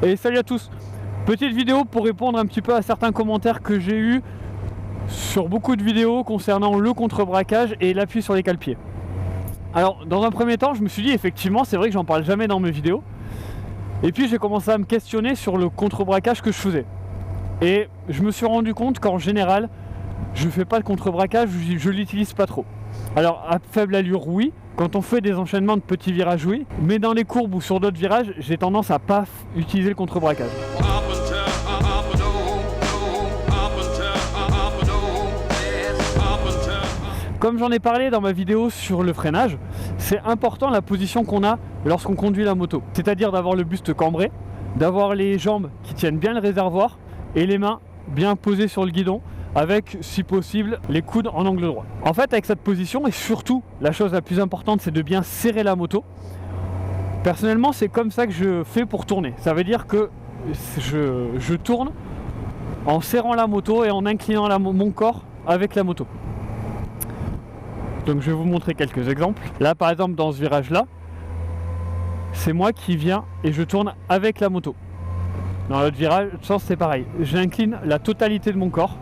Et salut à tous. Petite vidéo pour répondre un petit peu à certains commentaires que j'ai eu sur beaucoup de vidéos concernant le contre-braquage et l'appui sur les cale-pieds. Alors dans un premier temps je me suis dit effectivement c'est vrai que j'en parle jamais dans mes vidéos. Et puis j'ai commencé à me questionner sur le contre-braquage que je faisais. Et je me suis rendu compte qu'en général je fais pas de contre-braquage, je l'utilise pas trop. Alors à faible allure oui, quand on fait des enchaînements de petits virages oui, mais dans les courbes ou sur d'autres virages j'ai tendance à pas utiliser le contre-braquage. Comme j'en ai parlé dans ma vidéo sur le freinage, c'est important la position qu'on a lorsqu'on conduit la moto. C'est-à-dire d'avoir le buste cambré, d'avoir les jambes qui tiennent bien le réservoir et les mains bien posées sur le guidon avec, si possible, les coudes en angle droit. En fait, avec cette position, et surtout, la chose la plus importante, c'est de bien serrer la moto. Personnellement, c'est comme ça que je fais pour tourner. Ça veut dire que je tourne en serrant la moto et en inclinant mon corps avec la moto. Donc je vais vous montrer quelques exemples. Là par exemple dans ce virage là, c'est moi qui viens et je tourne avec la moto. Dans l'autre virage, c'est pareil. J'incline la totalité de mon corps.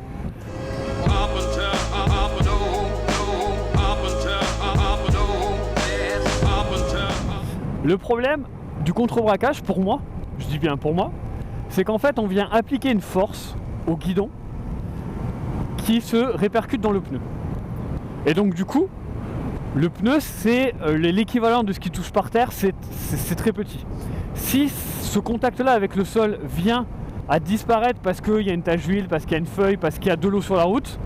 Le problème du contre-braquage pour moi, je dis bien pour moi, c'est qu'en fait on vient appliquer une force au guidon qui se répercute dans le pneu. Et donc du coup, le pneu c'est l'équivalent de ce qui touche par terre, c'est très petit. Si ce contact là avec le sol vient à disparaître parce qu'il y a une tache d'huile, parce qu'il y a une feuille, parce qu'il y a de l'eau sur la route,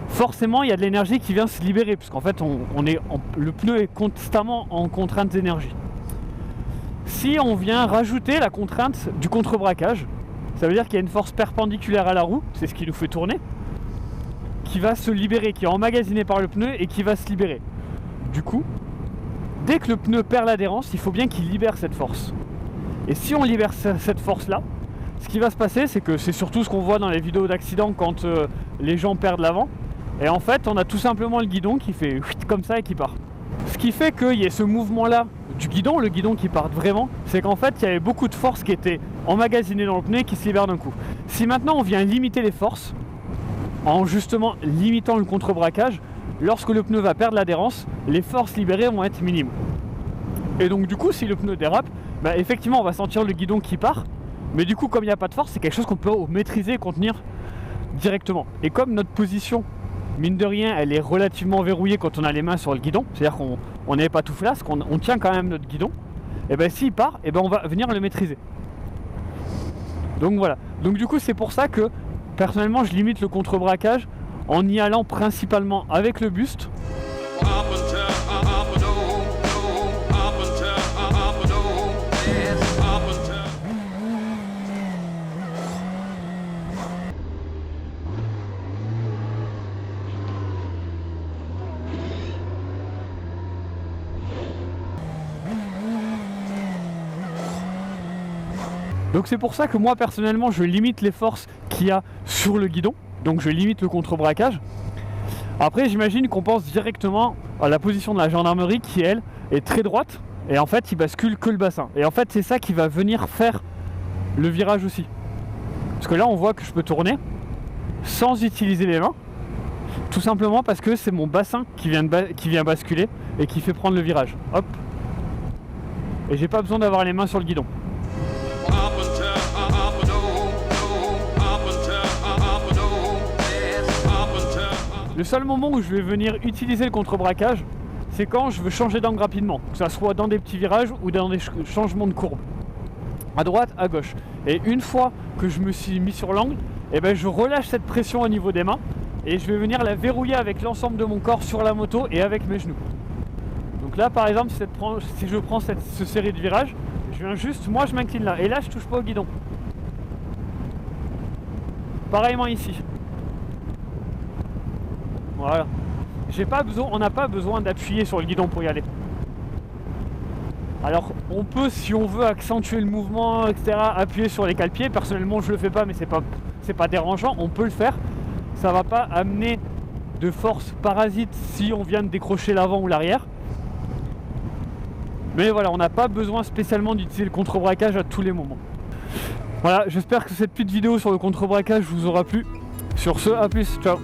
forcément il y a de l'énergie qui vient se libérer, puisqu'en fait le pneu est constamment en contrainte d'énergie. Si on vient rajouter la contrainte du contre-braquage, ça veut dire qu'il y a une force perpendiculaire à la roue, c'est ce qui nous fait tourner, qui va se libérer, qui est emmagasiné par le pneu et qui va se libérer. Du coup, dès que le pneu perd l'adhérence, il faut bien qu'il libère cette force. Et si on libère cette force-là, ce qui va se passer, c'est que c'est surtout ce qu'on voit dans les vidéos d'accident quand les gens perdent l'avant. Et en fait, on a tout simplement le guidon qui fait comme ça et qui part. Ce qui fait qu'il y ait ce mouvement-là du guidon, le guidon qui part vraiment, c'est qu'en fait, il y avait beaucoup de force qui était emmagasinée dans le pneu et qui se libère d'un coup. Si maintenant on vient limiter les forces, en justement limitant le contre-braquage, lorsque le pneu va perdre l'adhérence, les forces libérées vont être minimes. Et donc du coup, si le pneu dérape, effectivement on va sentir le guidon qui part, mais du coup comme il n'y a pas de force, c'est quelque chose qu'on peut maîtriser et contenir directement. Et comme notre position, mine de rien, elle est relativement verrouillée quand on a les mains sur le guidon, c'est-à-dire qu'on n'est pas tout flasque, on tient quand même notre guidon, et bien s'il part, et ben on va venir le maîtriser. Donc voilà, donc du coup c'est pour ça que personnellement je limite le contre-braquage en y allant principalement avec le buste. Donc c'est pour ça que moi personnellement je limite les forces qu'il y a sur le guidon. Donc je limite le contre-braquage. Après j'imagine qu'on pense directement à la position de la gendarmerie qui elle est très droite et en fait il bascule que le bassin. Et en fait c'est ça qui va venir faire le virage aussi. Parce que là on voit que je peux tourner sans utiliser les mains. Tout simplement parce que c'est mon bassin qui vient basculer et qui fait prendre le virage. Hop. Et j'ai pas besoin d'avoir les mains sur le guidon. Le seul moment où je vais venir utiliser le contre-braquage, c'est quand je veux changer d'angle rapidement, que ce soit dans des petits virages ou dans des changements de courbe, à droite, à gauche. Et une fois que je me suis mis sur l'angle, je relâche cette pression au niveau des mains et je vais venir la verrouiller avec l'ensemble de mon corps sur la moto et avec mes genoux. Donc là par exemple, si je prends cette série de virages, je viens juste, moi je m'incline là, et là je touche pas au guidon. Pareillement ici. Voilà. On n'a pas besoin d'appuyer sur le guidon pour y aller. Alors on peut, si on veut accentuer le mouvement, etc., appuyer sur les cale-pieds. Personnellement je le fais pas, mais c'est pas dérangeant, on peut le faire. Ça va pas amener de force parasite si on vient de décrocher l'avant ou l'arrière. Mais voilà, on n'a pas besoin spécialement d'utiliser le contre-braquage à tous les moments. Voilà, j'espère que cette petite vidéo sur le contre-braquage vous aura plu. Sur ce, à plus, ciao.